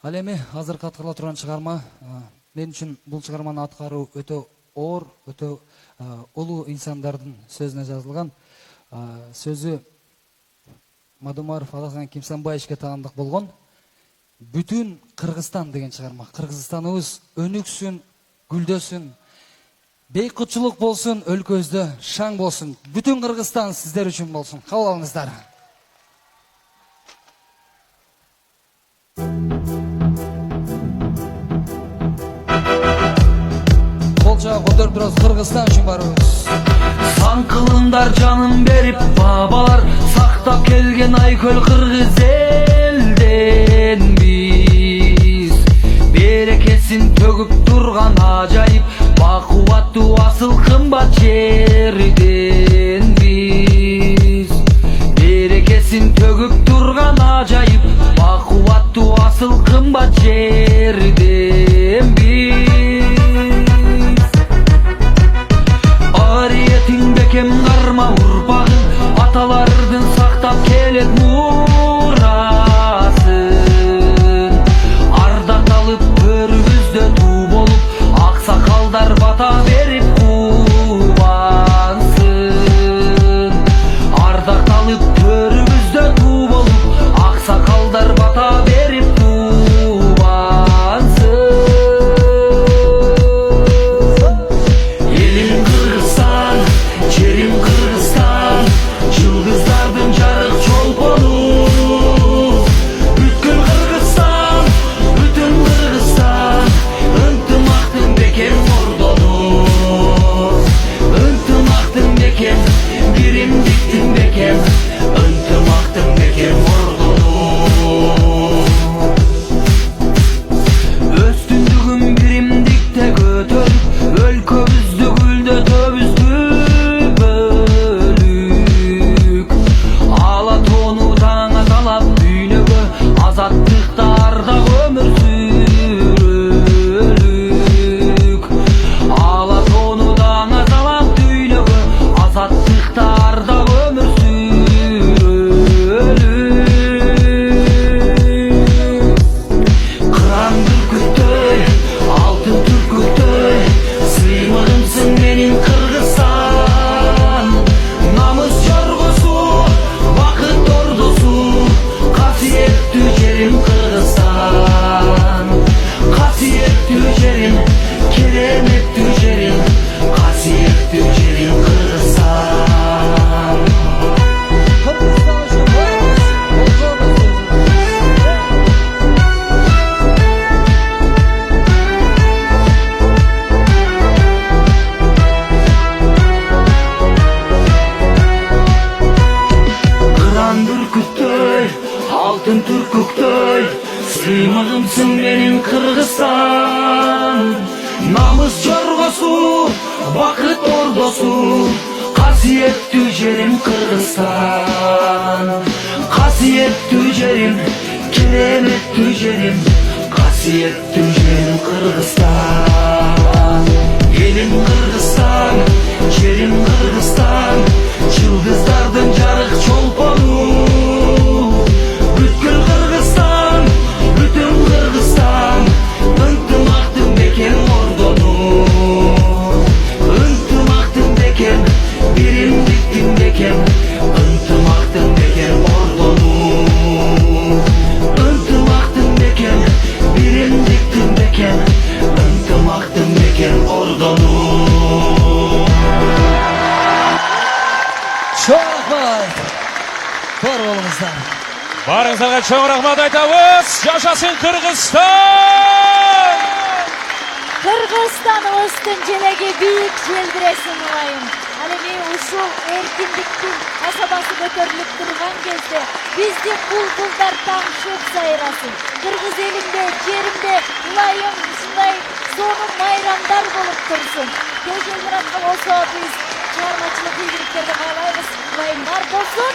Ал эми азыр каткарыла турган чыгарма мен үчүн бул чыгарманы аткаруу өтө оор, өтө улуу инсандардын сөзүнө жазылган. Сөзү Мадумаров Алахан Кимсанбаевичке таандык болгон Бүтүн Кыргызстан деген чыгарма. Кыргызстаныбыз өнүксүн, гүлдөсүн, бейкутчулук болсун, өлкөбүздө шаң болсун. Бүтүн Кыргызстан сиздер үчүн болсун. Кабыл алыңыздар. Колча көтөрүп турабыз, Кыргызстан үчүн барыбыз. Сан кылымдар жанын берип, бабалар сактап келген айкөл кыргыз элден биз. Берекесин төгүп турган ажайып, бакубаттуу асыл кымбат жерден биз. Берекесин төгүп турган ажайып, бакубаттуу асыл кымбат жерден биз. Ариетин бекем карма урпагын, аталардын сактап келет мурасын. Ардакталып төрүбүздө туу болуп, аксакалдар бата берип кубансын. Ардакталып төрүбүздө туу болуп, аксакалдар бата берип кубансын. Элим Кыргызстан, жерим Кыргызстан, жылдыздардын жарык чолпону. Бүткүл Кыргызстан, бүтүн Кыргызстан, ынтымактын бекем кордону. Ынтымактын бекем, биримдиктин бекем, ынтымактын бекем кордону. Өстүндүгүн биримдикте көтөрүп, өлкөбүздү гүлдөтөбүз түбөлүк. Ала тоону таңа талап дүйнөгө, азаттыктарда өмүр сүрөлүк. Ала тоону таңа талап дүйнөгө, азаттыктарда өмүр сүрөлүк. Кыран бүркүттөй, алтын түркүктөй, сыймыгымсың менин Кыргызстан. Намыс жоргосу, бакыт ордосу, касиеттүү жерим Кыргызстан. Касиеттүү жерим, кереметтүү жерим, касиеттүү жерим Кыргызстан. Кыргызстан үчүн барыбыз. Кыран бүркүттөй, алтын түркүктөй, сыймыгымсың менин Кыргызстан. Намыс жоргосу, бакыт ордосу, касиеттүү жерим Кыргызстан. Касиеттүү жерим, кереметтүү жерим, касиеттүү жерим Кыргызстан. Элим Кыргызстан, жерим Кыргызстан, жылдыздардын жарык чолпону. Бүткүл Кыргызстан, бүтүн Кыргызстан, ынтымактын бекем кордону. Ынтымактын бекем, биримдиктин бекем, ынтымактын бекем кордону. Ынтымактын бекем, биримдиктин бекем, ынтымактын бекем кордону. Чоң рахмат. Бар болуңуздар. Барыңыздарга чоң рахмат айтабыз. Жашасын Кыргызстан! Кыргызстаныбыздын желеги бийик желбиресин улайым. Ал эми ушул эркиндиктин асабасы көтөрүлүп турган кезде биздин булбулдар таңшып сайрасын. Кыргыз элимде, жеримде улайым ушундай сонун майрамдар болуп турсун. Келген болсо биз чыгармачылык ийгиликтерди каалайбыз. Улайым бар болсун.